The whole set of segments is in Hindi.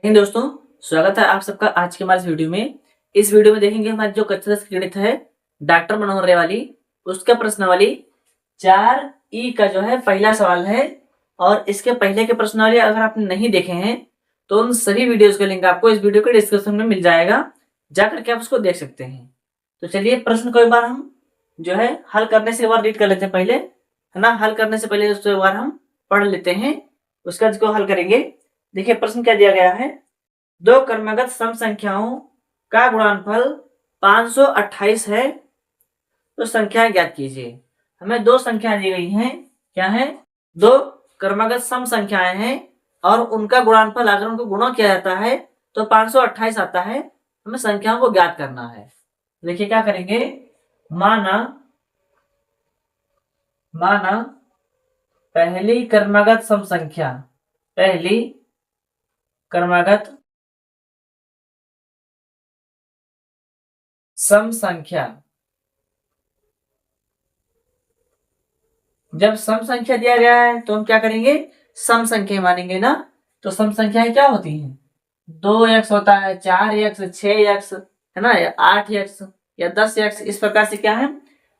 लेकिन दोस्तों, स्वागत है आप सबका आज के हमारे इस वीडियो में। इस वीडियो में देखेंगे हमारी जो कक्षा 10 गणित है डॉक्टर मनोहर रे वाली, उसका प्रश्नावली 4E का जो है पहला सवाल है। और इसके पहले के प्रश्नावली अगर आपने नहीं देखे हैं तो उन सभी वीडियोस का लिंक आपको इस वीडियो के डिस्क्रिप्शन में मिल जाएगा, जाकर के आप उसको देख सकते हैं। तो चलिए प्रश्न को एक बार हम जो है हल करने से एक बार रीड कर लेते हैं पहले, है ना। हल करने से पहले उसको एक बार हम पढ़ लेते हैं, उसका इसको हल करेंगे। देखिए प्रश्न क्या दिया गया है। दो क्रमगत सम संख्याओं का गुणनफल 528 है तो संख्याएं ज्ञात कीजिए। हमें दो संख्या दी गई हैं, क्या है, दो क्रमगत सम संख्याएं हैं और उनका गुणनफल अगर उनको गुणा किया जाता है तो 528 आता है। हमें संख्याओं को ज्ञात करना है। देखिए क्या करेंगे। माना पहली क्रमगत सम संख्या, पहली क्रमगत सम संख्या, जब सम संख्या दिया गया है तो हम क्या करेंगे, सम संख्या मानेंगे ना। तो सम संख्याएं क्या होती हैं, 2x होता है, 4x, 6x, है ना, या 8x या 10x, इस प्रकार से क्या है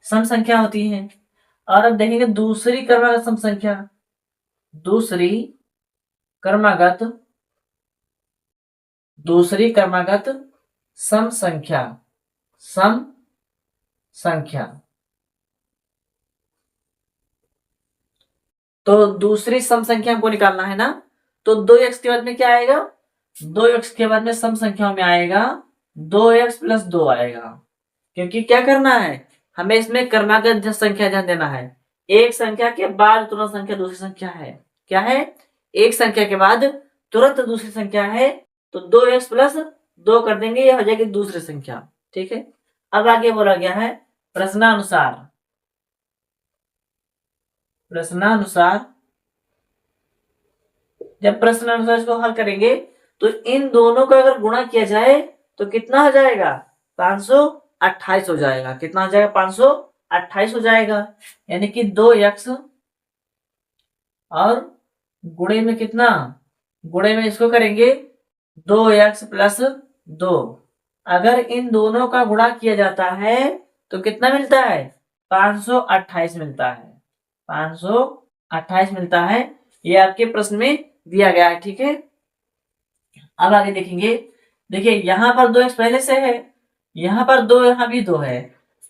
सम संख्या होती हैं। और अब देखेंगे दूसरी क्रमागत सम संख्या, दूसरी क्रमागत सम संख्या, सम संख्या। तो दूसरी सम संख्या हमको निकालना है ना। तो 2x के बाद में क्या आएगा, 2x के बाद में सम संख्याओं में आएगा 2x + 2 आएगा। क्योंकि क्या करना है, हमें इसमें क्रमागत संख्या ध्यान देना है। एक संख्या के बाद तुरंत संख्या दूसरी संख्या है, क्या है, एक संख्या के बाद तुरंत दूसरी संख्या है। तो 2x + 2 कर देंगे, यह हो जाएगी दूसरी संख्या। ठीक है। अब आगे बोला गया है प्रश्नानुसार जब प्रश्नानुसार इसको हल करेंगे तो इन दोनों का अगर गुणा किया जाए तो कितना हो जाएगा, 528 हो जाएगा। कितना हो जाएगा, 528 हो जाएगा। यानी कि 2x और गुणे में कितना, गुणे में इसको करेंगे 2x + 2। अगर इन दोनों का गुणा किया जाता है तो कितना मिलता है, 528 मिलता है। 528 मिलता है, ये आपके प्रश्न में दिया गया है। ठीक है। अब आगे देखेंगे। देखिए यहां पर 2x पहले से है, यहां पर 2, यहां भी 2 है,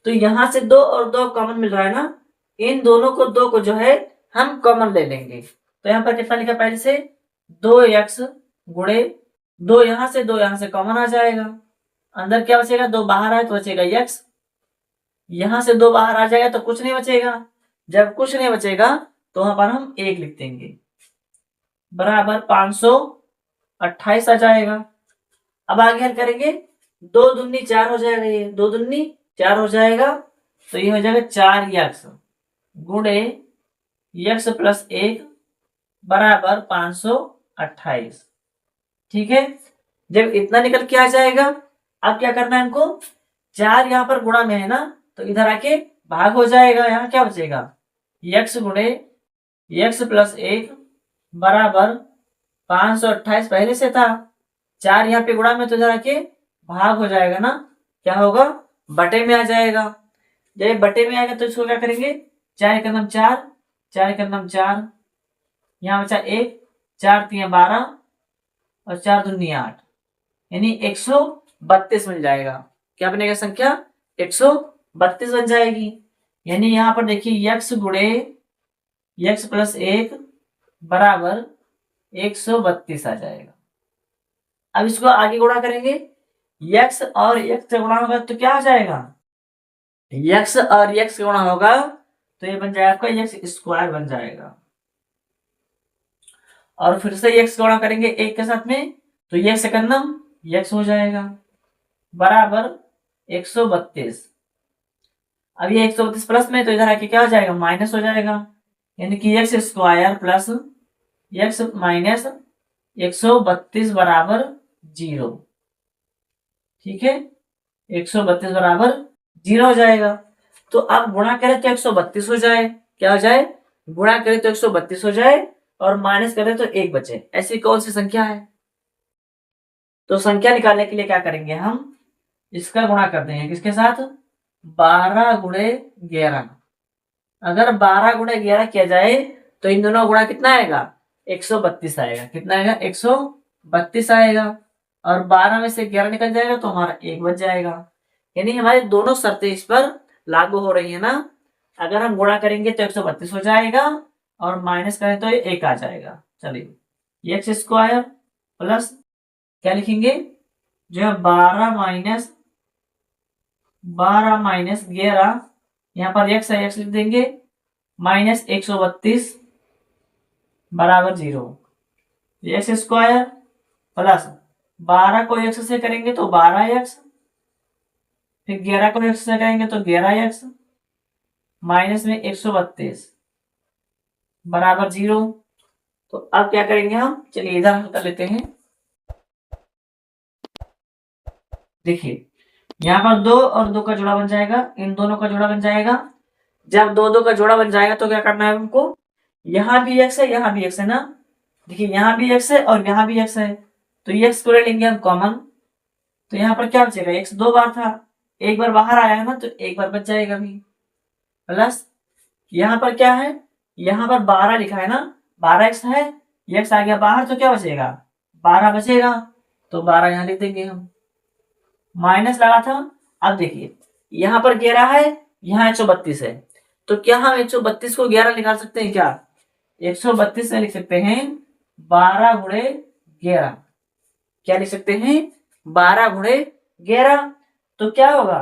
तो यहां से 2 और 2 कॉमन मिल रहा है ना। इन दोनों को 2 को जो है हम कॉमन ले लेंगे। तो यहां पर कितना लिखा पहले से, 2x गुणे 2, यहां से 2 यहां से कॉमन आ जाएगा। अंदर क्या बचेगा, 2 बाहर आए तो बचेगा x। यहां से 2 बाहर आ जाएगा तो कुछ नहीं बचेगा। जब कुछ नहीं बचेगा तो वहां पर हम 1 लिख देंगे, बराबर 528 आ जाएगा। अब आगे हल करेंगे, 2 दूनी 4 हो जाएगा, ये 2 दूनी 4 हो जाएगा। तो ये हो जाएगा 4x गुणे x + 1 बराबर 528। ठीक है। जब इतना निकल के आ जाएगा, अब क्या करना है हमको, 4 यहां पर गुणा में है ना, तो इधर आके भाग हो जाएगा। यहां क्या बचेगा, x गुणे x + 1 बराबर 528 पहले से था, 4 यहाँ पे गुणा में, तो इधर आके भाग हो जाएगा ना, क्या होगा, बटे में आ जाएगा। जब बटे में आएगा तो इसको क्या करेंगे, 4 × 9 4, 4 × 9 4, यहाँ बचा 1, 4 × 3 12 और 4 दूनी 8, यानी 132 बन जाएगा। क्या बनेगा संख्या, 132 बन जाएगी। यानी यहाँ पर देखिए x गुणे x + 1 बराबर 132 आ जाएगा। अब इसको आगे गुणा करेंगे, x और x से गुणा होगा तो क्या हो जाएगा, x और x से गुणा होगा तो ये बन जाएगा आपका x² बन जाएगा। और फिर से x गुणा करेंगे 1 के साथ में तो ये सेकंडम x हो जाएगा, बराबर 132। अब ये 132 प्लस में, तो इधर आके क्या हो जाएगा, माइनस हो जाएगा। यानी कि x² + x - 132 बराबर 0। ठीक है, 132 बराबर 0 हो जाएगा। तो अब गुणा करें तो 132 हो जाए, क्या हो जाए, गुणा करें तो 132 हो जाए और माइनस करें तो 1 बचे। ऐसी कौन सी संख्या है, तो संख्या निकालने के लिए क्या करेंगे हम, इसका गुणा कर देंगे किसके साथ, 12 गुणे 11। अगर 12 गुणे 11 किया जाए तो इन दोनों गुणा कितना आएगा, 132 आएगा। कितना आएगा, 132 आएगा। और 12 में से 11 निकल जाएगा तो हमारा 1 बच जाएगा। यानी हमारी दोनों शर्तें इस पर लागू हो रही है ना। अगर हम गुणा करेंगे तो 132 हो जाएगा और माइनस करें तो 1 आ जाएगा। चलिए एक्स स्क्वायर प्लस क्या लिखेंगे, जो है 12 माइनस 11, यहाँ पर एक्स है, एक्स लिख देंगे, माइनस 132 बराबर 0। एक्स स्क्वायर प्लस 12 को एक्स से करेंगे तो 12x, फिर 11 को एक्स से करेंगे तो 11x, माइनस में 132 बराबर 0। तो अब क्या करेंगे हम, चलिए इधर हल कर लेते हैं। देखिए यहाँ पर 2 और 2 का जोड़ा बन जाएगा, इन दोनों का जोड़ा बन जाएगा। जब 2 का जोड़ा बन जाएगा तो क्या करना है हमको, यहाँ भी x है, यहाँ भी x है ना। देखिए यहाँ भी x है और यहाँ भी x है, तो ये x को ले लेंगे हम कॉमन। तो यहाँ पर क्या बचेगा, x 2 बार था, एक बार बाहर आया है ना तो एक बार बच जाएगा भी। प्लस यहाँ पर क्या है, यहाँ पर 12 लिखा है ना, 12x है, x आ गया बाहर तो क्या बचेगा, 12 बचेगा। तो 12 यहाँ लिख देंगे हम, माइनस लगा था। अब देखिए यहाँ पर 11 है, यहाँ 132 है, तो क्या हम 132 को 11 निकाल सकते हैं क्या, 132 में लिख सकते हैं 12 गुणे 11। क्या लिख सकते हैं, 12 गुणे 11। तो क्या होगा,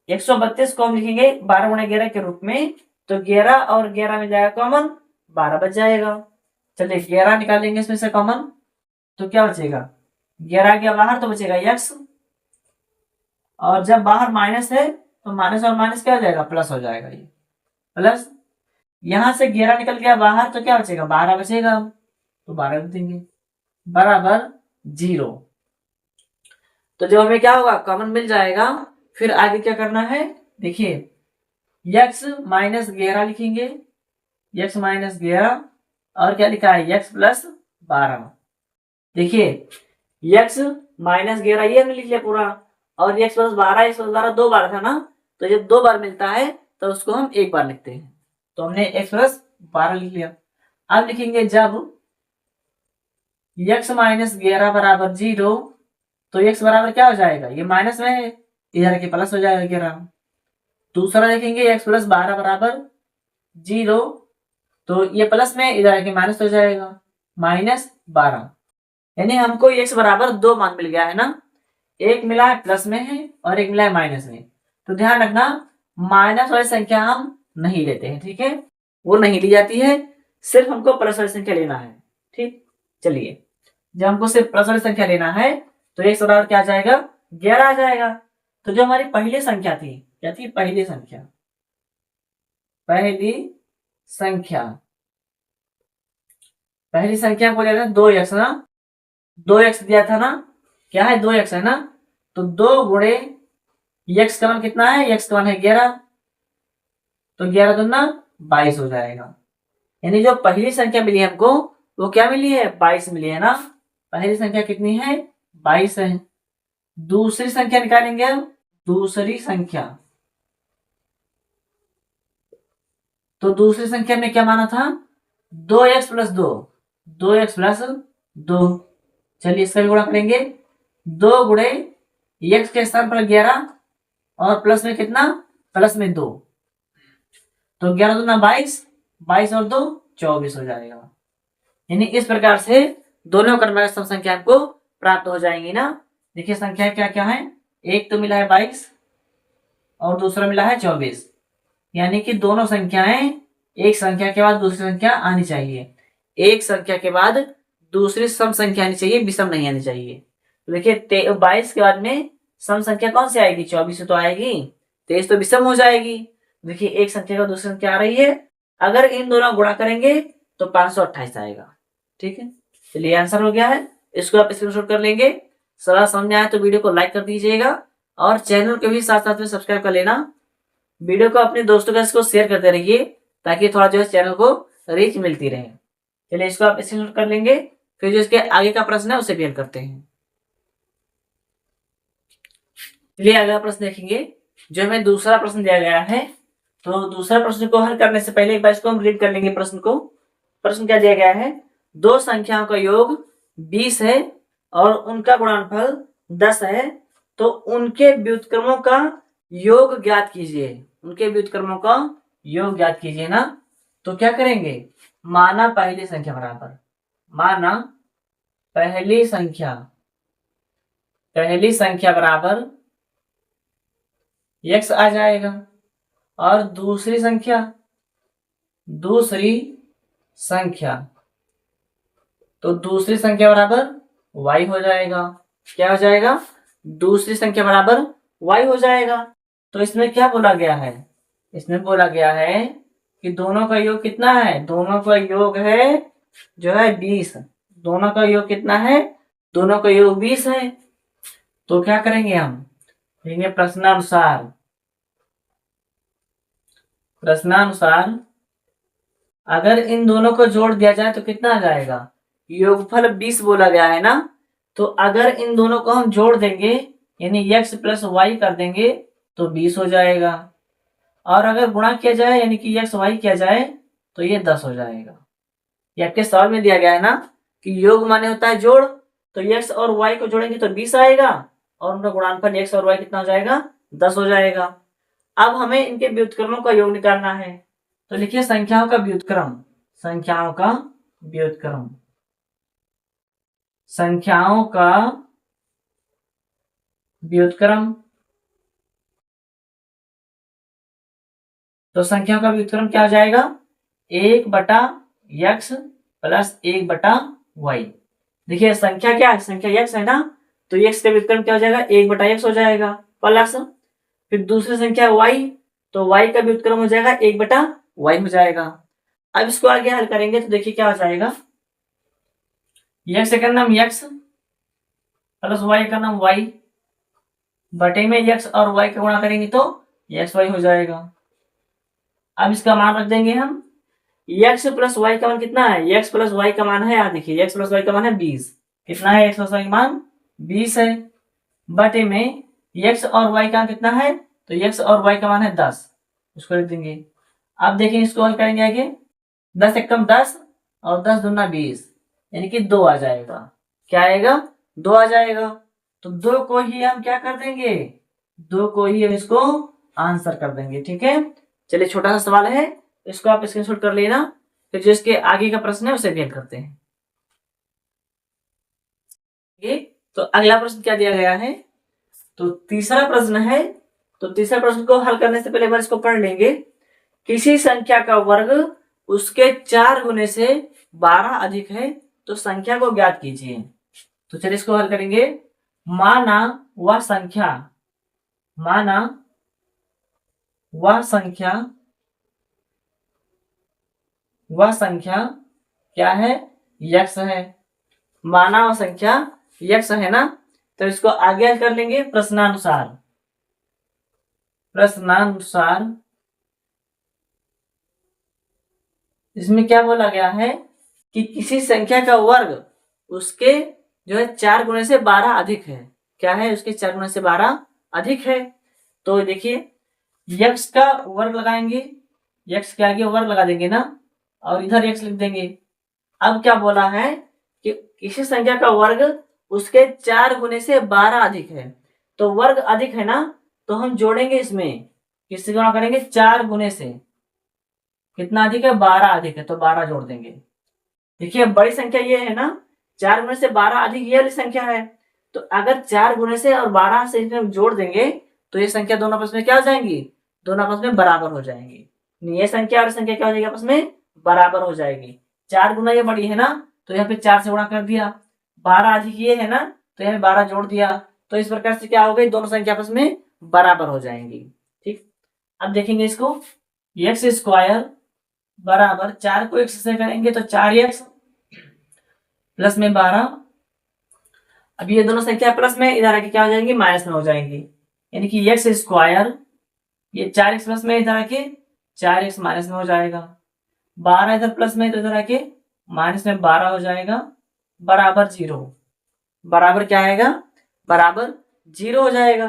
132 को हम लिखेंगे 12 गुणे 11 के रूप में, तो 11 और 11 में जाएगा कॉमन, 12 बच जाएगा। चलिए 11 निकालेंगे इसमें से कॉमन, तो क्या बचेगा, 11 गया बाहर तो बचेगा x, और जब बाहर माइनस है तो माइनस और माइनस क्या हो जाएगा, प्लस हो जाएगा। ये प्लस यहां से 11 निकल गया बाहर तो क्या बचेगा, 12 बचेगा, तो 12 लिख देंगे बराबर 0। तो जब हमें क्या होगा, कॉमन मिल जाएगा। फिर आगे क्या करना है, देखिए x माइनस 11 लिखेंगे, x माइनस 11, और क्या लिखा है, x प्लस 12। देखिए x माइनस 11 ये हमने लिख लिया पूरा, और x प्लस 12, x प्लस 12 2 बार था ना, तो जब 2 बार मिलता है तो उसको हम 1 बार लिखते हैं। तो हमने x प्लस 12 लिख लिया। अब लिखेंगे जब x माइनस 11 बराबर 0, तो x बराबर क्या हो जाएगा, ये माइनस में है, इधर के प्लस हो जाएगा 11। दूसरा लिखेंगे x प्लस 12 बराबर 0, तो ये प्लस में, इधर के माइनस हो जाएगा, माइनस 12। यानी हमको x बराबर 2 मान मिल गया है ना, एक मिला है प्लस में है और एक मिला है माइनस में। तो ध्यान रखना माइनस वाली संख्या हम नहीं लेते हैं, ठीक है, वो नहीं ली जाती है, सिर्फ हमको प्लस वाली संख्या लेना है। ठीक, चलिए जब हमको सिर्फ प्लस वाली संख्या लेना है तो x बराबर क्या आ जाएगा, 11 आ जाएगा। तो जो हमारी पहली संख्या थी, क्या थी, पहली संख्या, पहली संख्या को लेना 2x ना, 2x दिया था ना, क्या है 2x है ना, तो 2 गुणे x का मान कितना है, x का मान है 11, तो 11 दूना 22 हो जाएगा। यानी जो पहली संख्या मिली है हमको वो क्या मिली है, 22 मिली है ना। पहली संख्या कितनी है, 22 है। दूसरी संख्या निकालेंगे हम, दूसरी संख्या, तो दूसरी संख्या में क्या माना था, 2x प्लस 2, 2x प्लस 2। चलिए इसका भी गुणा करेंगे, 2 गुणे x के स्थान पर 11 और प्लस में कितना, प्लस में 2, तो 11 दूना 22, 22 और 2 24 हो जाएगा। यानी इस प्रकार से दोनों क्रमांक सम संख्या आपको प्राप्त हो जाएंगी ना। देखिए संख्या क्या क्या है, एक तो मिला है 22 और दूसरा मिला है 24। यानी कि दोनों संख्याएं एक संख्या के बाद दूसरी संख्या आनी चाहिए, एक संख्या के बाद दूसरी सम संख्या आनी चाहिए, विषम नहीं आनी चाहिए। तो देखिए 22 के बाद में सम संख्या कौन सी आएगी, 24 तो आएगी, 23 तो विषम हो जाएगी। देखिए एक संख्या का दूसरी संख्या आ रही है, अगर इन दोनों गुणा करेंगे तो 528 आएगा। ठीक है, चलिए आंसर हो गया है, इसको आप स्क्रीनशॉट कर लेंगे। सवाल समझ में आए तो वीडियो को लाइक कर दीजिएगा और चैनल को भी साथ साथ में सब्सक्राइब कर लेना। वीडियो को अपने दोस्तों के साथ शेयर करते रहिए ताकि थोड़ा जो है चैनल को रीच मिलती रहे। चलिए इसको आप स्क्रीनशॉट कर लेंगे। फिर जो इसके आगे का प्रश्न है उसे भी हल करते हैं। चलिए अगला प्रश्न देखेंगे। जो हमें दूसरा प्रश्न दिया गया है, तो दूसरा प्रश्न को हल करने से पहले एक बार इसको हम रीड कर लेंगे प्रश्न को। प्रश्न क्या दिया गया है, दो संख्याओं का योग 20 है और उनका गुणनफल 10 है, तो उनके व्युत्क्रमों का योग ज्ञात कीजिए। उनके व्युत्क्रमों का योग ज्ञात कीजिए ना। तो क्या करेंगे, माना पहली संख्या बराबर, माना पहली संख्या बराबर x आ जाएगा, और दूसरी संख्या तो दूसरी संख्या बराबर y हो जाएगा। क्या हो जाएगा, दूसरी संख्या बराबर y हो जाएगा। तो इसमें क्या बोला गया है, इसमें बोला गया है कि दोनों का योग कितना है, दोनों का योग है जो है 20। दोनों का योग कितना है, दोनों का योग 20 है। तो क्या करेंगे हम, लेंगे प्रश्नानुसार अगर इन दोनों को जोड़ दिया जाए तो कितना आ जाएगा, योगफल 20 बोला गया है ना। तो अगर इन दोनों को हम जोड़ देंगे यानी x प्लस वाई कर देंगे तो 20 हो जाएगा, और अगर गुणा किया जाए यानी कि x y किया जाए तो ये 10 हो जाएगा। ये आपके सवाल में दिया गया है ना कि योग माने होता है जोड़, तो x और y को जोड़ेंगे तो 20 आएगा, और उनका गुणनफल x और y कितना हो जाएगा, 10 हो जाएगा। अब हमें इनके व्युत्क्रमों का योग निकालना है। तो लिखिए संख्याओं का व्युत्क्रम, संख्याओं का व्युत्क्रम, संख्याओं का व्युत्क्रम। तो संख्याओं का व्युत्क्रम क्या हो जाएगा, 1/x प्लस 1/y। देखिए संख्या क्या है, संख्या x है ना, तो x का व्युत्क्रम क्या हो जाएगा, 1/x हो जाएगा, प्लस फिर दूसरी संख्या y, तो y का व्युत्क्रम हो जाएगा 1/y हो जाएगा। अब इसको आगे हल करेंगे तो देखिए क्या हो जाएगा, x का नाम x प्लस y का नाम y, बटे में x और y का गुणा करेंगे तो xy हो जाएगा। अब इसका मान रख देंगे हम, x प्लस y का मान कितना है, x प्लस y का मान है, देखिए x प्लस y का मान है 20। कितना है x प्लस y का मान, 20 है, बटे में x और y का कितना है, तो x और y का मान है 10, उसको लिख देंगे। अब देखिए इसको हल करेंगे आगे, 10 एकम 10 और 10 दूना 20 यानी कि 2 आ जाएगा। क्या आएगा, 2 आ जाएगा। तो 2 को ही हम क्या कर देंगे, 2 को ही हम इसको आंसर कर देंगे। ठीक है, चलिए छोटा सा सवाल है, इसको आप स्क्रीनशॉट कर लेना, फिर जो इसके आगे का प्रश्न है उसे भी हल करते हैं। तो अगला प्रश्न क्या दिया गया है, तो तीसरा प्रश्न है। तो तीसरा प्रश्न को हल करने से पहले एक बार इसको पढ़ लेंगे। किसी संख्या का वर्ग उसके 4 गुने से 12 अधिक है तो संख्या को ज्ञात कीजिए। तो चलिए इसको हल करेंगे। माना वह संख्या क्या है, x है। माना वह संख्या x है ना, तो इसको आगे हल कर लेंगे प्रश्नानुसार। इसमें क्या बोला गया है कि किसी संख्या का वर्ग उसके जो है 4 गुने से 12 अधिक है। क्या है, उसके 4 गुने से 12 अधिक है। तो देखिए x का वर्ग लगाएंगे, x के आगे वर्ग लगा देंगे ना, और इधर x लिख देंगे। अब क्या बोला है कि किसी संख्या का वर्ग उसके 4 गुने से 12 अधिक है, तो वर्ग अधिक है ना, तो हम जोड़ेंगे इसमें, किससे गुणा करेंगे, 4 गुने से। कितना अधिक है, 12 अधिक है, तो 12 जोड़ देंगे। देखिए बड़ी संख्या ये है ना, 4 गुने से 12 अधिक ये वाली संख्या है, तो अगर 4 गुने से और 12 से इसमें जोड़ देंगे तो ये संख्या दोनों आपस में क्या हो जाएंगी, दोनों आपस में बराबर हो जाएंगी। ये संख्या और संख्या क्या हो जाएगी, आपस में बराबर हो जाएगी। 4 गुना ये बड़ी है ना, तो यहाँ पे 4 से गुणा कर दिया, 12 अधिक ये है ना, तो यहाँ 12 जोड़ दिया, तो इस प्रकार से क्या हो गई, दोनों संख्या आपस में बराबर हो जाएंगी। ठीक, अब देखेंगे इसको, एक्स स्क्वायर बराबर 4 को x से करेंगे तो 4x प्लस में 12। अब ये दोनों संख्या प्लस में इधर आके क्या हो जाएंगी, माइनस में हो जाएंगी, यानी कि एक्स स्क्वायर ये 4x प्लस में इधर आके 4x माइनस में हो जाएगा, 12 इधर प्लस में तो इधर आके माइनस में 12 हो जाएगा, बराबर 0, बराबर क्या आएगा, बराबर 0 हो जाएगा।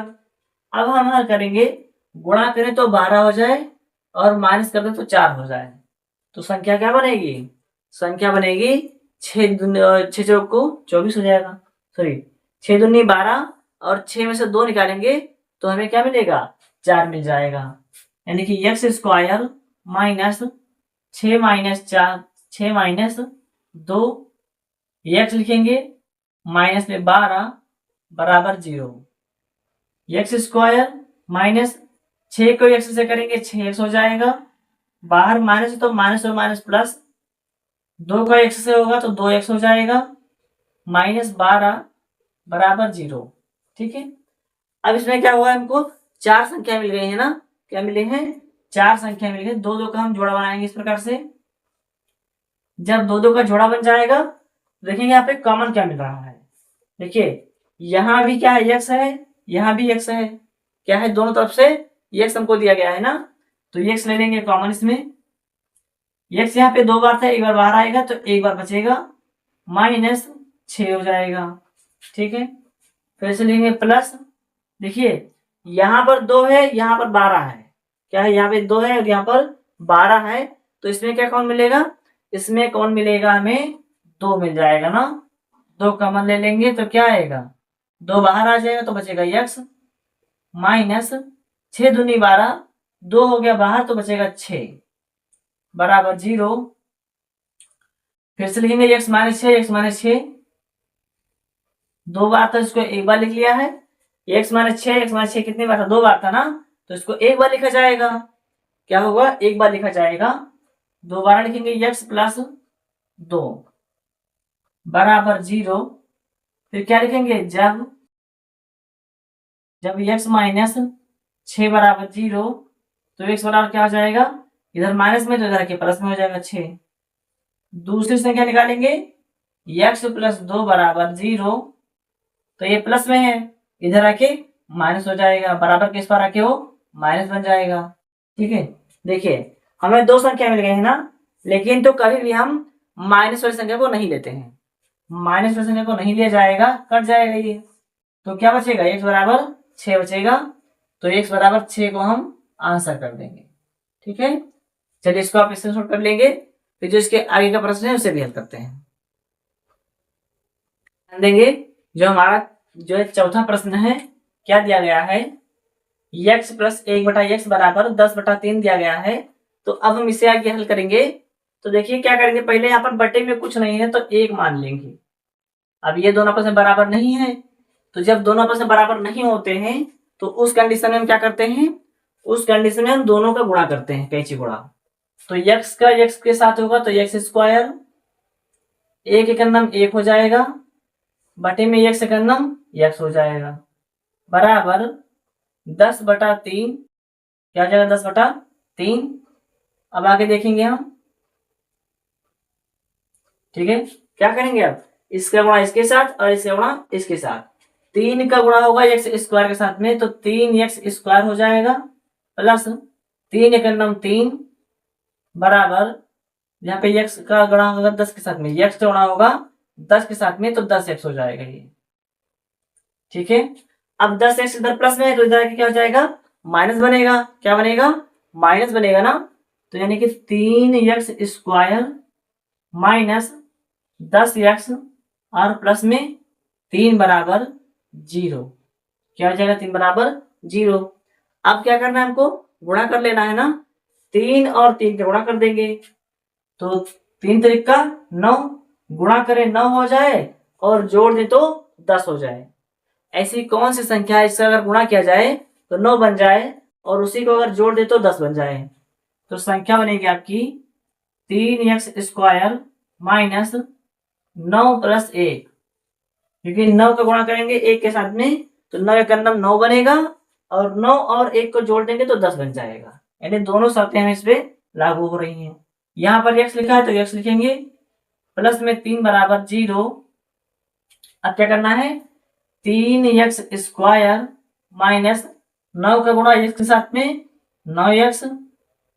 अब हम हल करेंगे, गुणा करें तो 12 हो जाए और माइनस कर दें तो 4 हो जाए, तो संख्या क्या बनेगी, संख्या बनेगी 6 चौक को 24 हो जाएगा, सॉरी 6 दूनी 12 और 6 में से 2 निकालेंगे तो हमें क्या मिलेगा, 4 मिल जाएगा। यानी कि x square minus 6 minus 4, 6 minus 2, x लिखेंगे माइनस में 12 बराबर 0। एक्स स्क्वायर माइनस 6 को एक्स से करेंगे 6x हो जाएगा, बाहर माइनस तो माइनस और माइनस प्लस, 2 का एक्स से होगा तो 2x हो जाएगा, माइनस 12 बराबर 0। ठीक है, अब इसमें क्या हुआ, हमको 4 संख्या मिल गई है ना, क्या मिले हैं, 4 संख्या मिल गई। 2 2 का हम जोड़ा बनाएंगे इस प्रकार से, जब 2 2 का जोड़ा बन जाएगा देखेंगे यहाँ पे कॉमन क्या मिल रहा है। देखिए यहाँ भी क्या है, एक्स है, यहाँ भी एक्स है, क्या है, दोनों तरफ से एक्स हमको दिया गया है ना, तो एक्स ले लेंगे कॉमन इसमें। एक्स यहाँ पे 2 बार था, एक बार बाहर आएगा तो एक बार बचेगा, माइनस 6 हो जाएगा। ठीक है, फिर से लेंगे प्लस, देखिए यहाँ पर 2 है, यहाँ पर 12 है, क्या है, यहाँ पे 2 है और यहाँ पर 12 है, तो इसमें क्या कौन मिलेगा, इसमें कौन मिलेगा, हमें 2 मिल जाएगा ना, 2 कॉमन ले लेंगे तो क्या आएगा, 2 बाहर आ जाएगा तो बचेगा x, माइनस 6 दूनी 12, 2 हो गया बाहर तो बचेगा 6 बराबर 0। फिर से लिखेंगे x माइनस 6, x माइनस 6 2 बार था, इसको एक बार लिख लिया है, x माइनस 6, x माइनस 6 कितनी बार था, 2 बार था ना, तो इसको एक बार लिखा जाएगा, क्या होगा, एक बार लिखा जाएगा, दोबारा लिखेंगे x प्लस 2 बराबर 0। फिर क्या लिखेंगे, जब x माइनस 6 बराबर 0, तो x बराबर क्या हो जाएगा, इधर माइनस में तो इधर के प्लस में हो जाएगा 6। दूसरी संख्या निकालेंगे, x प्लस 2 बराबर 0, तो ये प्लस में है, इधर आके माइनस हो जाएगा, बराबर किस पर आके हो, माइनस बन जाएगा। ठीक है, देखिए हमें 2 संख्या मिल गई है ना, लेकिन तो कभी भी हम माइनस वाली संख्या को नहीं लेते हैं, माइनस वाली संख्या को नहीं लिया जाएगा, कट जाएगा ये, तो क्या बचेगा, x बराबर 6 बचेगा, तो x बराबर 6 को हम आंसर कर देंगे। ठीक है, चलिए इसको आप स्क्रीनशॉट कर लेंगे, फिर जो इसके आगे का प्रश्न है उसे भी हल करते हैं। ध्यान देंगे, जो हमारा जो चौथा प्रश्न है, क्या दिया गया है, x प्लस 1/x बराबर 10/3 दिया गया है। तो अब हम इसे आगे हल करेंगे, तो देखिए क्या करेंगे, पहले यहाँ पर बटे में कुछ नहीं है तो 1 मान लेंगे। अब ये दोनों आपस में बराबर नहीं है, तो जब दोनों आपस में बराबर नहीं होते हैं तो उस कंडीशन में हम क्या करते हैं, उस कंडीशन में हम दोनों का गुणा करते हैं, कैंची गुणा। तो x का x के साथ होगा तो x स्क्वायर, 1 एक नम 1 हो जाएगा, बटे में x एक नम x हो जाएगा, बराबर 10/3, क्या हो जाएगा 10/3। अब आगे देखेंगे हम, ठीक है, क्या करेंगे, अब इसका गुणा इसके साथ और इसका गुणा इसके साथ, 3 का गुणा होगा x स्क्वायर के साथ में, तो 3x स्क्वायर हो जाएगा, प्लस 3 एक नम 3 बराबर, यहाँ पे x का गुणा होगा 10 के साथ में, x का गुणा होगा 10 के साथ में तो 10x हो जाएगा ये। ठीक है, अब 10x इधर प्लस में है तो इधर क्या हो जाएगा, माइनस बनेगा, क्या बनेगा, माइनस बनेगा ना, तो यानी कि 3x स्क्वायर माइनस 10x और प्लस में 3 बराबर 0, क्या हो जाएगा, 3 बराबर 0। अब क्या करना है, हमको गुणा कर लेना है ना, 3 और 3 के गुणा कर देंगे, तो 3 त्रिक का 9, गुणा करें 9 हो जाए और जोड़ दे तो 10 हो जाए। ऐसी कौन सी संख्या है इसका अगर गुणा किया जाए तो 9 बन जाए और उसी को अगर जोड़ दे तो 10 बन जाए, तो संख्या बनेगी आपकी 3x स्क्वायर माइनस 9 प्लस 1, क्योंकि 9 का गुणा करेंगे 1 के साथ में तो 9 एक 9 बनेगा और 9 और 1 को जोड़ देंगे तो 10 बन जाएगा, यानी दोनों शर्तें हमें इस पे लागू हो रही हैं। यहाँ पर x लिखा है तो x लिखेंगे, प्लस में 3 बराबर 0। अब क्या करना है, 3x स्क्वायर माइनस 9 का गुणा x के साथ में 9x,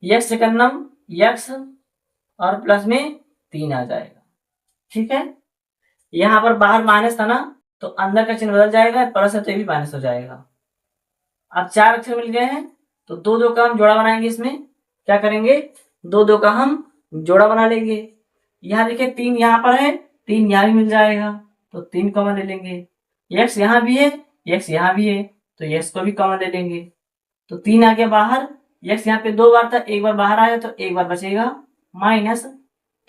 x से x और प्लस में 3 आ जाएगा। ठीक है, यहाँ पर बाहर माइनस था ना, तो अंदर का चिन्ह बदल जाएगा, प्लस है तो ये भी माइनस हो जाएगा। अब 4 अक्षर मिल गए हैं, तो 2 का हम जोड़ा बनाएंगे। इसमें क्या करेंगे, 2 का हम जोड़ा बना लेंगे। यहाँ देखिए 3 यहाँ पर है, 3 यहाँ भी मिल जाएगा, तो 3 कॉमन ले लेंगे। x यहाँ भी है, x यहाँ भी है, तो x को भी कॉमन ले लेंगे। तो 3 आ गया बाहर, x यहाँ पे 2 बार था, एक बार बाहर आया तो एक बार बचेगा, माइनस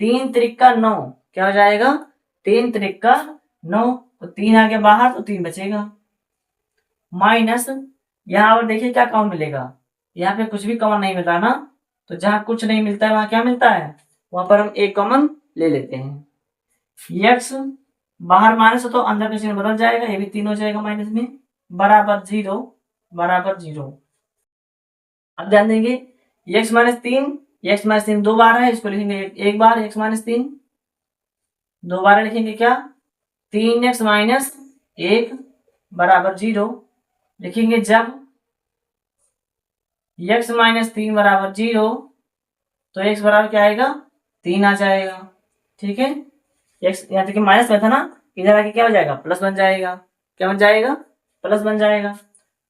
3 त्रिक 9, क्या हो जाएगा 3 त्रिक 9, तो 3 आ गया बाहर तो 3 बचेगा, माइनस यहाँ पर देखिए क्या कॉमन मिलेगा, यहाँ पे कुछ भी कॉमन नहीं मिल रहा ना, तो जहां कुछ नहीं मिलता है वहां क्या मिलता है, वहां पर हम एक कॉमन ले लेते हैं। x बाहर माइनस हो तो अंदर का चिन्ह बदल जाएगा, ये भी 3 हो जाएगा माइनस में, बराबर 0 बराबर 0। अब ध्यान देंगे x माइनस 3 2 बार है, इसको लिखेंगे एक बार x माइनस 3, 2 बार लिखेंगे क्या 3x माइनस 1 बराबर 0। लिखेंगे जब x माइनस 3 बराबर 0, तो x बराबर क्या आएगा 3 आ जाएगा। ठीक है, x यहाँ तक माइनस में था ना, इधर आके क्या हो जाएगा प्लस बन जाएगा, क्या बन जाएगा प्लस बन जाएगा।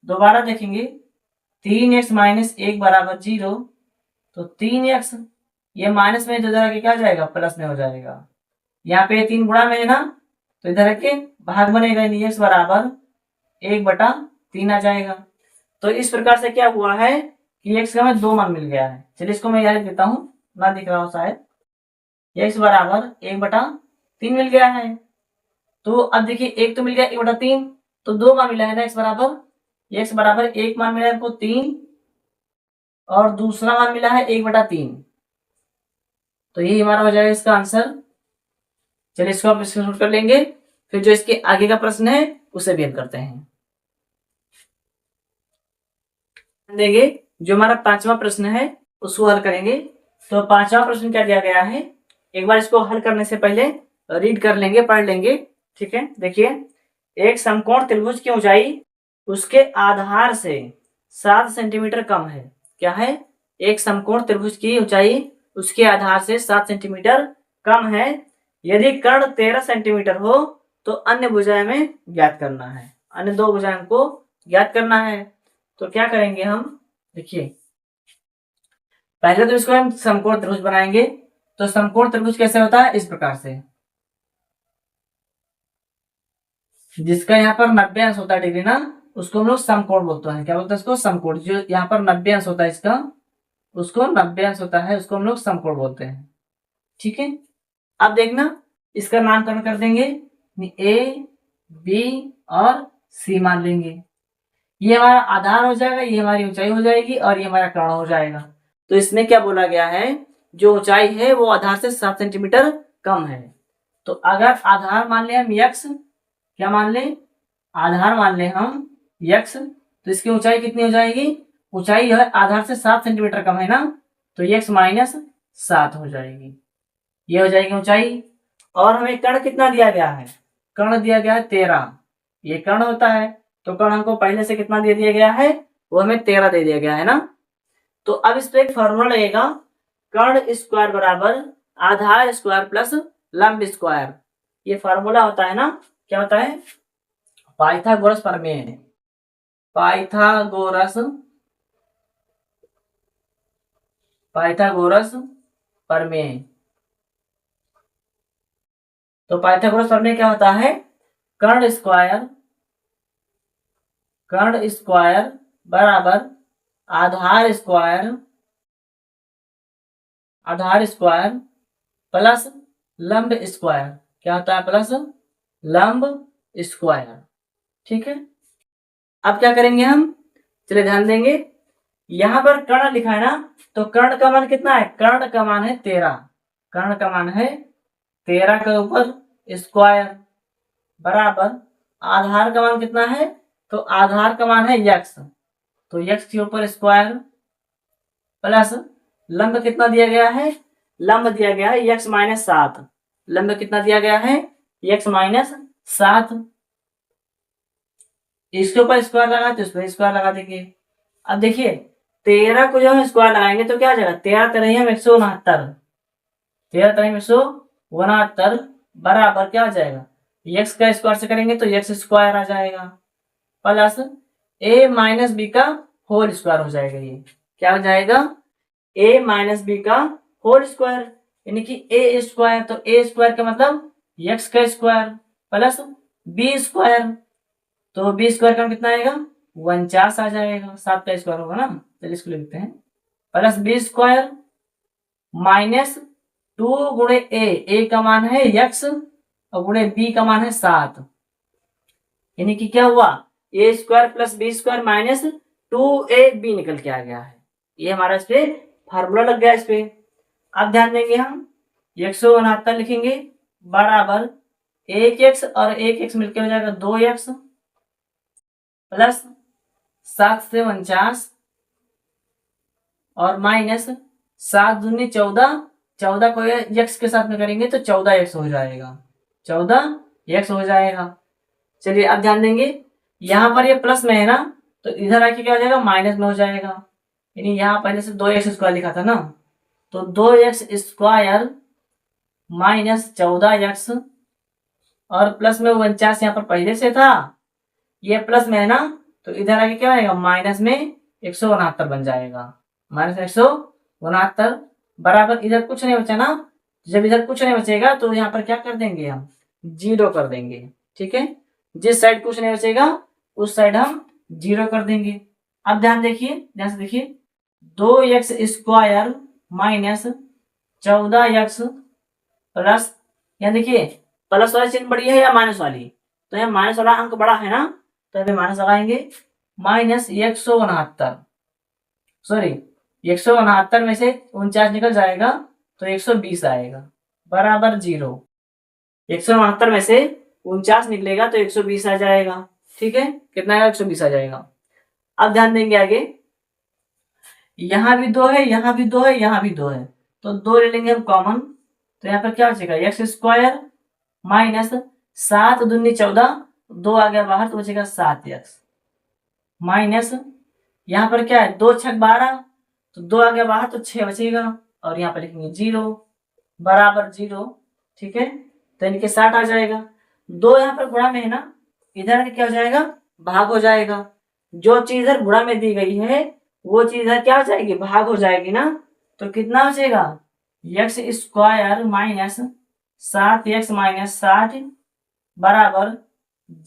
दोबारा देखेंगे 3x माइनस 1 बराबर 0, तो 3x ये माइनस में, इधर आके क्या हो जाएगा प्लस में हो जाएगा। यहाँ पे 3 गुणा में है ना, तो इधर आके भाग बनेगा, x बराबर 1/3 आ जाएगा। तो इस प्रकार से क्या हुआ है कि x का हमें 2 मान मिल गया है। चलिए इसको मैं याद देता हूं, ना दिख रहा हो शायद, x बराबर 1/3 मिल गया है। तो अब देखिए एक तो मिल गया 1/3, तो 2 मान मिला है ना, x बराबर 1 मान मिला है हमको 3, और दूसरा मान मिला है 1/3, तो यही हमारा हो जाएगा इसका आंसर। चलिए इसको आप स्क्रीनशॉट कर लेंगे, फिर जो इसके आगे का प्रश्न है उसे भी हल करते हैं। देंगे जो हमारा 5वां प्रश्न है उसको हल करेंगे। तो 5वां प्रश्न क्या दिया गया है, एक बार इसको हल करने से पहले रीड कर लेंगे, पढ़ लेंगे। ठीक है, देखिए एक समकोण त्रिभुज की ऊंचाई उसके आधार से 7 सेंटीमीटर कम है। क्या है, एक समकोण त्रिभुज की ऊंचाई उसके आधार से 7 सेंटीमीटर कम है। यदि कर्ण 13 सेंटीमीटर हो तो अन्य भुजाएं में ज्ञात करना है, अन्य 2 भुजाएं को ज्ञात करना है। तो क्या करेंगे हम, देखिए पहले तो इसको हम समकोण त्रिभुज बनाएंगे। तो समकोण त्रिभुज कैसे होता है, इस प्रकार से, जिसका यहाँ पर 90 अंश होता है डिग्री ना, उसको हम लोग समकोण बोलते हैं। क्या बोलते हैं उसको, समकोण। जो यहाँ पर 90 अंश होता है इसका, उसको 90 अंश होता है, उसको हम लोग समकोण बोलते हैं। ठीक है, अब देखना इसका नामकरण कर देंगे, ए बी और सी मान लेंगे। ये हमारा आधार हो जाएगा, ये हमारी ऊंचाई हो जाएगी, और ये हमारा कर्ण हो जाएगा। तो इसमें क्या बोला गया है, जो ऊंचाई है वो आधार से 7 सेंटीमीटर कम है। तो अगर आधार मान ले हम x, क्या मान ले, आधार मान ले हम x, तो इसकी ऊंचाई कितनी हो जाएगी, ऊंचाई है आधार से 7 सेंटीमीटर कम है ना, तो x माइनस 7 हो जाएगी, ये हो जाएगी ऊंचाई। और हमें कर्ण कितना दिया गया है, कर्ण दिया गया है 13, ये कर्ण होता है। तो कर्ण हमको पहले से कितना दे दिया गया है, वो हमें 13 दे दिया गया है ना। तो अब इस पे एक फॉर्मूला लगेगा, कर्ण स्क्वायर बराबर आधार स्क्वायर प्लस लंब स्क्वायर। ये फॉर्मूला होता है ना, क्या होता है, पाइथागोरस प्रमेय, पाइथागोरस प्रमेय। तो पाइथागोरस प्रमेय क्या होता है, कर्ण स्क्वायर बराबर आधार स्क्वायर प्लस लंब स्क्वायर। क्या होता है, प्लस लंब स्क्वायर। ठीक है, अब क्या करेंगे हम, चलिए ध्यान देंगे, यहां पर कर्ण लिखा है ना, तो कर्ण का मान कितना है, कर्ण का मान है 13, कर्ण का मान है 13 के ऊपर स्क्वायर बराबर आधार का मान कितना है, तो आधार का मान है x, तो x के ऊपर स्क्वायर प्लस लंब कितना दिया गया है, लंब दिया गया है x माइनस 7, लंब कितना दिया गया है x माइनस 7, इसके ऊपर स्क्वायर लगा तो इस पर स्क्वायर लगा देंगे। अब देखिए 13 को जब हम स्क्वायर लगाएंगे तो क्या आ जाएगा, 13 तरह हम 169, 13 तरह 169 बराबर क्या हो जाएगा एक्स का स्क्वायर से करेंगे तो एक्स स्क्वायर आ जाएगा प्लस ए माइनस बी का होल स्क्वायर हो जाएगा। ये क्या हो जाएगा? ए माइनस बी का होल स्क्वायर, यानी कि ए स्क्वायर, तो ए स्क्वायर का मतलब एक्स का स्क्वायर प्लस बी स्क्वायर, तो बी स्क्वायर का कितना आएगा? 49 आ जाएगा, 7 का स्क्वायर होगा ना, चलिए इसको लिखते हैं प्लस बी स्क्वायर माइनस 2 गुणे ए का मान है एक्स और गुणे बी का मान है 7, यानी कि क्या हुआ? A square plus B square minus 2ab निकल के आ गया है। ये हमारा इस पे फार्मूला लग गया इस पे। अब ध्यान देंगे हम 169 लिखेंगे बराबर 1x और 1x मिलकर हो जाएगा 2x प्लस 7 से 49 और माइनस 7 दूनी 14, 14 को x के साथ में करेंगे तो 14x हो जाएगा, 14x हो जाएगा। चलिए अब ध्यान देंगे यहाँ पर ये प्लस में है ना, तो इधर आके क्या हो जाएगा? माइनस में हो जाएगा, यानी यहाँ पहले से 2x स्क्वायर लिखा था ना, तो 2x स्क्वायर माइनस 14x और प्लस में 49 यहाँ पर पहले से था, ये प्लस में है ना, तो इधर आके क्या आएगा? माइनस में 169 बन जाएगा, माइनस 169 बराबर इधर कुछ नहीं बचा ना, जब इधर कुछ नहीं बचेगा तो यहाँ पर क्या कर देंगे? हम 0 कर देंगे, ठीक है। जिस साइड कुछ नहीं बचेगा उस साइड हम 0 कर देंगे। अब ध्यान देखिए, ध्यान से देखिए 2x square minus 14x plus, यहाँ देखिए प्लस वाली चिन्ह बड़ी है या माइनस वाली? तो यहाँ माइनस वाला अंक बड़ा है ना, तो यहाँ माइनस लगाएंगे, माइनस 169, सॉरी 169 में से 49 निकल जाएगा तो 120 आएगा बराबर 0। 169 में से 49 निकलेगा तो 120 आ जाएगा, ठीक है। कितना आएगा? 120 आ जाएगा। अब ध्यान देंगे आगे, यहाँ भी 2 है, यहाँ भी 2 है, यहाँ भी 2 है, तो 2 ले लेंगे हम कॉमन, तो यहाँ पर क्या बचेगा? एक्स स्क्वायर माइनस 7 दूनी 14, 2 आ गया बाहर तो बचेगा 7x माइनस, यहाँ पर क्या है? 2 छक 12, तो 2 आ गया बाहर तो 6 बचेगा और यहाँ पर लिखेंगे 0 बराबर 0, ठीक है। तो इनके 60 आ जाएगा। 2 यहाँ पर गुणा में है ना, इधर क्या हो जाएगा? भाग हो जाएगा। जो चीज इधर गुणा में दी गई है वो चीज इधर क्या हो जाएगी? भाग हो जाएगी ना, तो कितना बचेगा? X square minus 7x minus 60 बराबर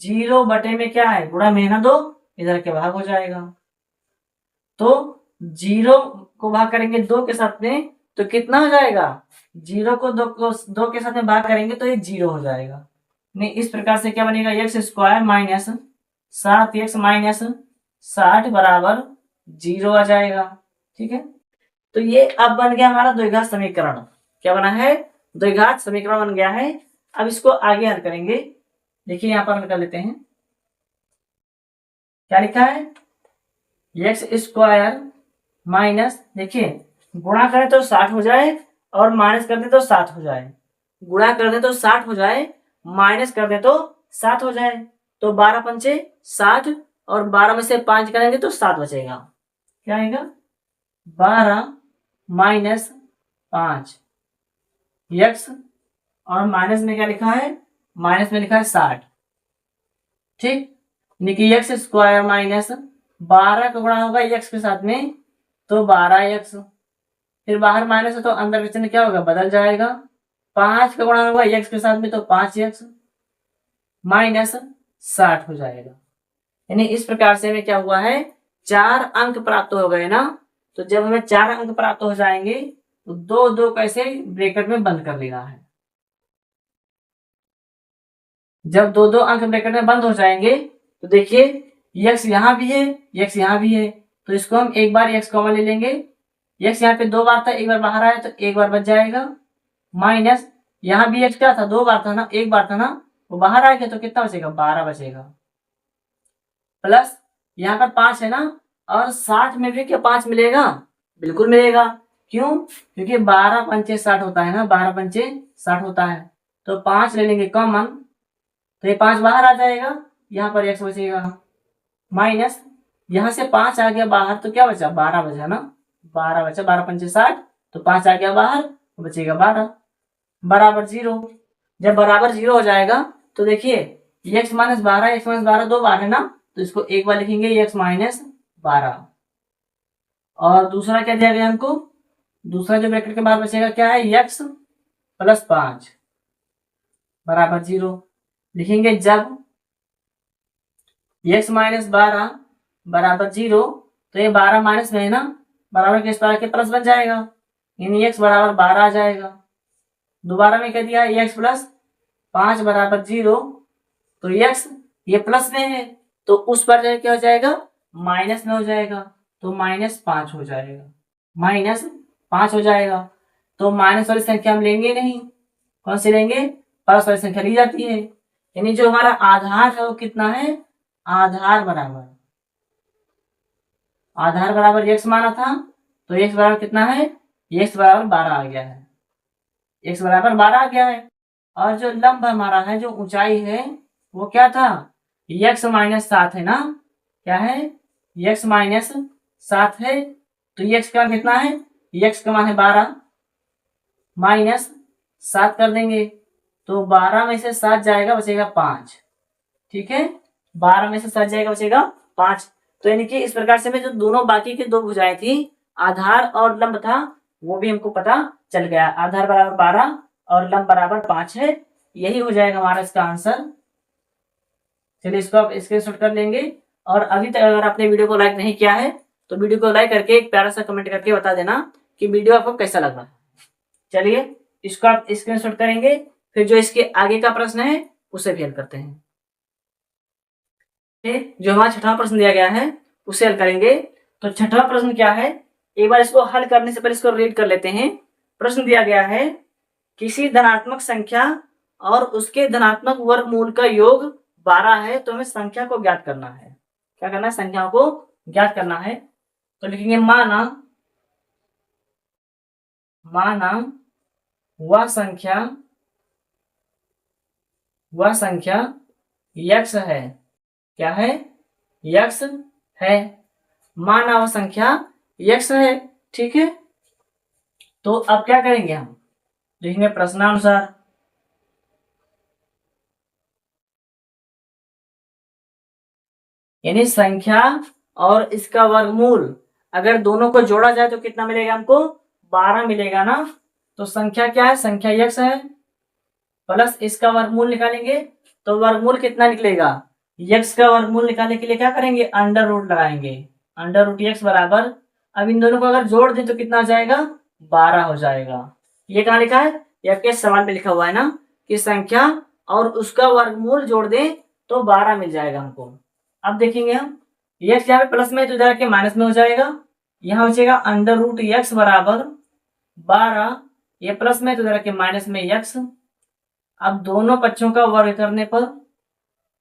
0 बटे में क्या है? गुणा में है ना 2, इधर के भाग हो जाएगा। तो 0 को भाग करेंगे 2 के साथ में तो कितना हो जाएगा? 0 को 2 के साथ में भाग करेंगे तो ये 0 हो जाएगा। नहीं, इस प्रकार से क्या बनेगा? X square minus 7x minus 60 बराबर 0 आ जाएगा, ठीक है। तो ये अब बन गया हमारा द्विघात समीकरण। क्या बना है? द्विघात समीकरण बन गया है। अब इसको आगे हल करेंगे। देखिए यहाँ पर हल कर लेते हैं। क्या लिखा है? एक्स स्क्वायर माइनस, देखिए गुणा करें तो 60 हो जाए और माइनस कर दे तो 7 हो जाए। गुणा कर दे तो 60 हो जाए, माइनस कर दे तो 7 हो जाए, तो 12 पंचे 60 और 12 में से 5 करेंगे तो 7 बचेगा। क्या आएगा? 12 माइनस 5 एक्स, और माइनस में क्या लिखा है? माइनस में लिखा है 60, ठीक। यानी कि एक्स स्क्वायर माइनस 12 का गुणा होगा एक्स के साथ में तो 12x, फिर बाहर माइनस है तो अंदर का चिन्ह क्या होगा? बदल जाएगा। 5 का गुणा होगा एक्स के साथ में तो 5x माइनस 60 हो जाएगा। यानी इस प्रकार से हमें क्या हुआ है? 4 अंक प्राप्त हो गए ना। तो जब हमें 4 अंक प्राप्त हो जाएंगे तो 2 कैसे ब्रैकेट में बंद कर लेना है। जब 2 अंक ब्रैकेट में बंद हो जाएंगे तो देखिए x यहाँ भी है, x यहाँ भी है, तो इसको हम एक बार x कॉमन ले लेंगे। x यहाँ पे 2 बार था, एक बार बाहर आया तो एक बार बच जाएगा, माइनस यहाँ भी x क्या था? 2 बार था ना, एक बार था ना, वो बाहर आ गया तो कितना बचेगा? 12 बचेगा, प्लस यहाँ पर 5 है ना, और 60 में भी क्या 5 मिलेगा? बिल्कुल मिलेगा। क्यों? क्योंकि 12 पंचे 60 होता है ना, 12 पंचे 60 होता है, तो 5 ले लेंगे कॉमन, तो ये 5 बाहर आ जाएगा, यहाँ पर x बचेगा, माइनस यहाँ से 5 आ गया बाहर तो क्या बचा? 12 बचा ना, 12 बचा, 12 पंचे 60, तो 5 आ गया बाहर तो बचेगा 12 बराबर 0। जब बराबर 0 हो जाएगा तो देखिए x माइनस 12, x माइनस 12 दो बार है ना, तो इसको एक बार लिखेंगे x माइनस 12। और दूसरा क्या दिया गया हमको, दूसरा जो ब्रैकेट के बाद बचेगा क्या है, x प्लस 5 बराबर 0। लिखेंगे जब x माइनस 12 बराबर 0, तो ये 12 माइनस में है ना, बराबर के इस तरह के प्लस बन जाएगा, यानी x बराबर 12 आ जाएगा। दोबारा में कह दिया x प्लस 5 बराबर 0, तो x ये प्लस में है तो उस पर जो क्या हो जाएगा, माइनस में हो जाएगा, तो -5 हो जाएगा, -5 हो जाएगा। तो माइनस वाली संख्या हम लेंगे नहीं, कौन सी लेंगे, प्लस वाली संख्या ली जाती है। यानी जो हमारा आधार है वो कितना है, आधार बराबर x माना था, तो x बराबर कितना है, x बराबर 12 आ गया है, x बराबर 12 आ गया है। और जो लंब हमारा है, जो ऊंचाई है, वो क्या था, x माइनस 7 है ना, क्या है, x माइनस 7 है। तो x का कितना है, x का मान है 12, माइनस 7 कर देंगे, तो 12 में से 7 जाएगा, बचेगा 5। ठीक है, 12 में से 7 जाएगा, बचेगा 5। तो यानी कि इस प्रकार से में जो दोनों बाकी की दो भुजाएं थी, आधार और लंब था, वो भी हमको पता चल गया। आधार बराबर 12 और लंब बराबर 5 है, यही हो जाएगा हमारा इसका आंसर। चलिए इसको आप स्क्रीनशॉट कर लेंगे। और अभी तक अगर आपने वीडियो को लाइक नहीं किया है तो वीडियो को लाइक करके एक प्यारा सा कमेंट करके बता देना कि वीडियो आपको कैसा लग रहा है। चलिए इसको आप स्क्रीनशॉट करेंगे, फिर जो इसके आगे का प्रश्न है उसे भी हल करते हैं। जो हमारा छठवां प्रश्न दिया गया है उसे हल करेंगे। तो छठवां प्रश्न क्या है, एक बार इसको हल करने से पहले इसको रीड कर लेते हैं। प्रश्न दिया गया है, किसी धनात्मक संख्या और उसके धनात्मक वर्गमूल का योग 12 है, तो हमें संख्या को ज्ञात करना है। क्या करना है, संख्याओं को ज्ञात करना है। तो लिखेंगे माना वह संख्या x है, क्या है, x है, माना वह संख्या x है। ठीक है, तो अब क्या करेंगे, हम लिखेंगे प्रश्नानुसार। यानी संख्या और इसका वर्गमूल अगर दोनों को जोड़ा जाए तो कितना मिलेगा हमको, 12 मिलेगा ना। तो संख्या क्या है, संख्या x है, प्लस इसका वर्गमूल निकालेंगे तो वर्गमूल कितना निकलेगा, x का वर्गमूल निकालने के लिए क्या करेंगे, अंडर रूट लगाएंगे, अंडर रूट x बराबर, अब इन दोनों को अगर जोड़ दें तो कितना आ जाएगा, 12 हो जाएगा। ये कहाँ लिखा है, ये आपके सवाल पे लिखा हुआ है ना कि संख्या और उसका वर्गमूल जोड़ दें तो 12 मिल जाएगा हमको। अब देखेंगे हम, x यहाँ पे प्लस में तो इधर के माइनस में हो जाएगा, यहाँ बचेगा अंडर रूट x बराबर 12, ये प्लस में तो इधर के माइनस में x। अब दोनों पक्षों का वर्ग करने पर,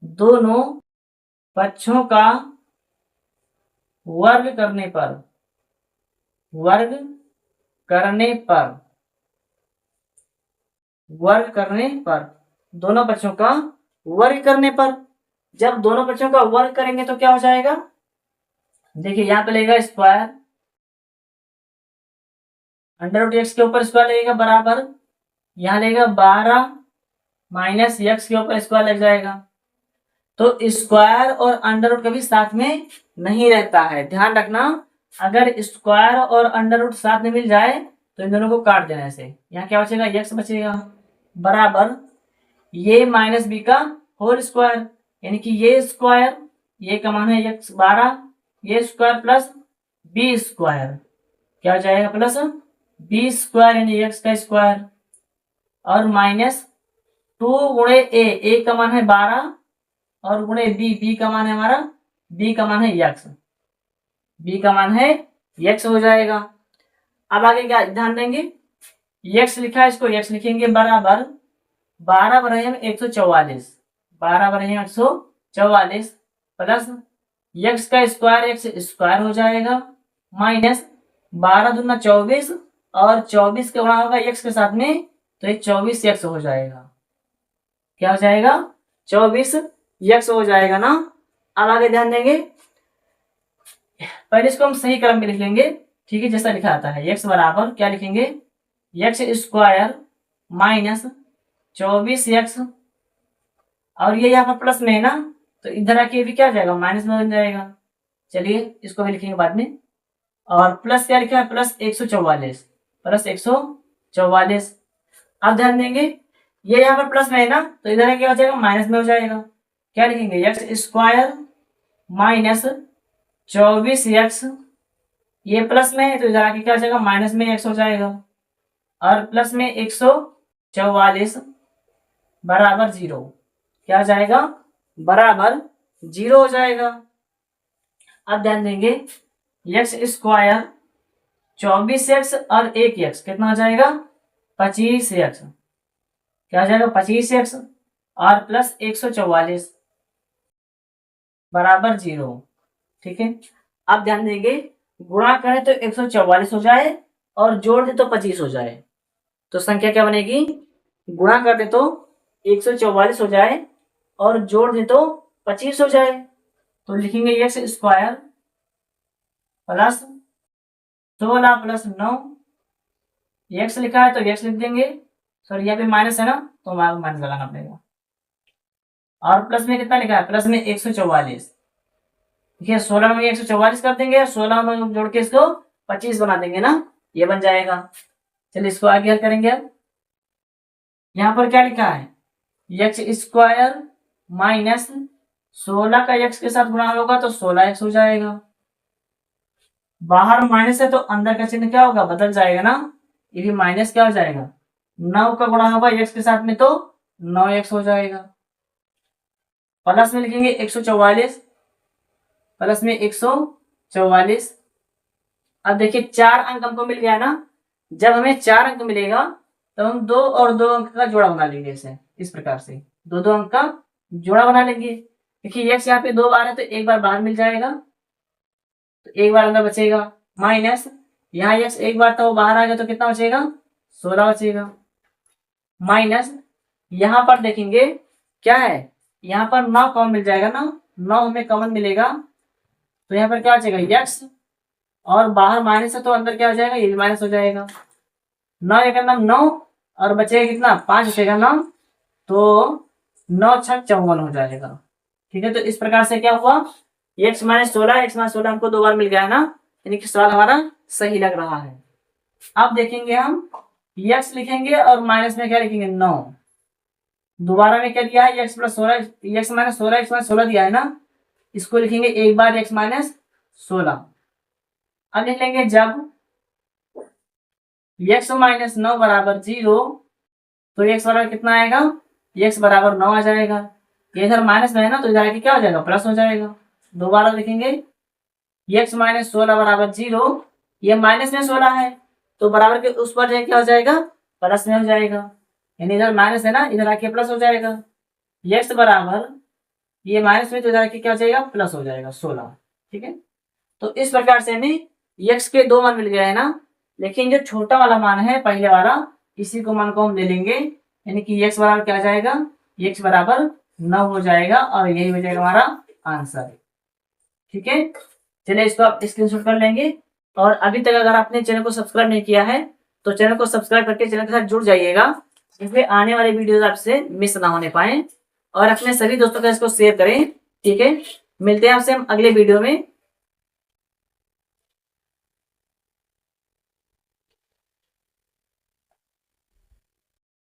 दोनों पक्षों का वर्ग करने पर दोनों पक्षों का वर्ग करने पर, जब दोनों पक्षों का वर्ग करेंगे तो क्या हो जाएगा, देखिए यहां पे लगेगा स्क्वायर, अंडर रूट एक्स के ऊपर स्क्वायर लगेगा बराबर, यहां लगेगा 12 माइनस एक्स के ऊपर स्क्वायर लग जाएगा। तो स्क्वायर और अंडर रूट कभी साथ में नहीं रहता है, ध्यान रखना। अगर स्क्वायर और अंडर रूट साथ में मिल जाए तो इन दोनों को काट देना ऐसे, यहाँ क्या बचेगा, एक्स बचेगा बराबर ये माइनस बी का होल स्क्वायर, यानी कि ये स्क्वायर, ये का मान है एक्स 12, ये स्क्वायर प्लस बी स्क्वायर, क्या हो जाएगा, प्लस बी स्क्वायर यानी एक्स का स्क्वायर, और माइनस 2 गुणे ए का मान है 12 और गुणे बी का मान है हमारा, बी का मान है एक्स, बी का मान है एक्स हो जाएगा। अब आगे क्या ध्यान देंगे, एक्स लिखा है, इसको एक्स लिखेंगे बराबर 12 बराबर 144, 12 बराबर 144 प्लस एक्स का स्क्वायर, एक्स स्क्वायर हो जाएगा, माइनस 12 दूना 24 और 24 का गुणा होगा एक्स के साथ में, तो ये 24 एक्स हो जाएगा, क्या हो जाएगा, 24 एक्स हो जाएगा ना। अब आगे ध्यान देंगे, पहले इसको हम सही क्रम में लिख लेंगे, ठीक है, जैसा लिखा आता है, एक्स बराबर क्या लिखेंगे, एक्स स्क्वायर माइनस 24 एक्स और ये यहाँ पर प्लस में है ना, तो इधर आके ये भी क्या हो जाएगा, माइनस में बन जाएगा। चलिए इसको भी लिखेंगे बाद में। और प्लस क्या लिखा है, प्लस 144, प्लस 144। अब ध्यान देंगे ये यहाँ पर प्लस में है ना, तो इधर क्या हो जाएगा, माइनस में हो जाएगा। क्या लिखेंगे, एक्स स्क्वायर माइनस 24x, ये प्लस में है तो इधर आके क्या हो जाएगा, माइनस में x हो जाएगा। और प्लस में 144 बराबर 0, क्या हो जाएगा, बराबर 0 हो जाएगा। अब ध्यान देंगे एक्स स्क्वायर 24x और 1x कितना हो जाएगा, 25x, क्या हो जाएगा 25x और प्लस 144 बराबर 0। ठीक है, अब ध्यान देंगे गुणा करें तो 144 हो जाए और जोड़ दे तो 25 हो जाए, तो संख्या क्या बनेगी, गुणा कर दे तो 144 हो जाए और जोड़ दे तो 25 हो जाए। तो लिखेंगे x square plus 16 plus 9, x लिखा है तो एक्स लिख देंगे, सॉरी यहाँ पे माइनस है ना तो माइनस लगाना पड़ेगा। और प्लस में कितना लिखा है, प्लस में 144, देखिए 16 में 144 कर देंगे, 16 में जोड़ के इसको 25 बना देंगे ना, ये बन जाएगा। चलिए इसको आगे हल करेंगे। अब यहाँ पर क्या लिखा है, एक्स स्क्वायर माइनस 16 का एक्स के साथ गुणा होगा तो 16x हो जाएगा। बाहर माइनस है तो अंदर का चिन्ह क्या होगा, बदल जाएगा ना, ये भी माइनस क्या हो जाएगा, 9 का गुणा होगा x के साथ में तो 9x हो जाएगा। प्लस में लिखेंगे 144, प्लस में 144। अब देखिए 4 अंक हमको मिल गया ना, जब हमें 4 अंक मिलेगा तो हम 2 और 2 अंक का जोड़ा बना लेंगे, ऐसे इस प्रकार से 2 अंक का जोड़ा बना लेंगे। देखिए एक्स यहाँ पे 2 बार है तो एक बार बाहर मिल जाएगा, तो एक बार अंदर बचेगा, माइनस यहाँ एक्स एक बार था वो बाहर आ गया तो कितना बचेगा, 16 बचेगा। माइनस यहाँ पर देखेंगे क्या है, यहाँ पर 9 कॉमन मिल जाएगा ना, 9 हमें कॉमन मिलेगा तो यहाँ पर क्या बचेगा, एक्स, और बाहर माइनस है तो अंदर क्या हो जाएगा, ये भी माइनस हो जाएगा। 9 एक नाम 9 और बचेगा कितना, 5 बचेगा ना, तो 9 छक 54 हो जाएगा। ठीक है, तो इस प्रकार से क्या हुआ, एक्स माइनस 16 हमको 2 बार मिल गया है ना, यानी कि सवाल हमारा सही लग रहा है। अब देखेंगे हम एक्स लिखेंगे और माइनस में क्या लिखेंगे, 9, दोबारा में क्या दिया है, x plus 16, x minus 16, x minus 16 दिया है ना, इसको लिखेंगे एक बार एक्स माइनस 16। अब लिख लेंगे जब एक्स माइनस 9 बराबर 0, तो एक्स बराबर कितना आएगा, एक्स बराबर 9 आ जाएगा। ये इधर माइनस में है ना तो इधर आके क्या हो जाएगा, प्लस हो जाएगा। दोबारा लिखेंगे एक्स माइनस 16 बराबर 0, ये माइनस में 16 है तो बराबर के उस पर क्या हो जाएगा, प्लस में हो जाएगा, यानी इधर माइनस है ना, इधर आके प्लस हो जाएगा। एक्स बराबर ये माइनस में तो इधर आके क्या हो जाएगा, प्लस हो जाएगा 16। ठीक है, तो इस प्रकार से हमें एक्स के 2 मान मिल गए है ना, लेकिन जो छोटा वाला मान है पहले वाला, इसी को मान को हम ले लेंगे, यानी कि एक्स बराबर क्या जाएगा, एक्स बराबर 9 हो जाएगा और यही हो जाएगा हमारा आंसर। ठीक है, चलिए इसको आप स्क्रीनशॉट कर लेंगे। और अभी तक अगर आपने चैनल को सब्सक्राइब नहीं किया है तो चैनल को सब्सक्राइब करके चैनल के साथ जुड़ जाइएगा, जिसमें आने वाले वीडियोस आपसे मिस ना होने पाए, और अपने सभी दोस्तों का इसको शेयर करें। ठीक है, मिलते हैं आपसे हम अगले वीडियो में।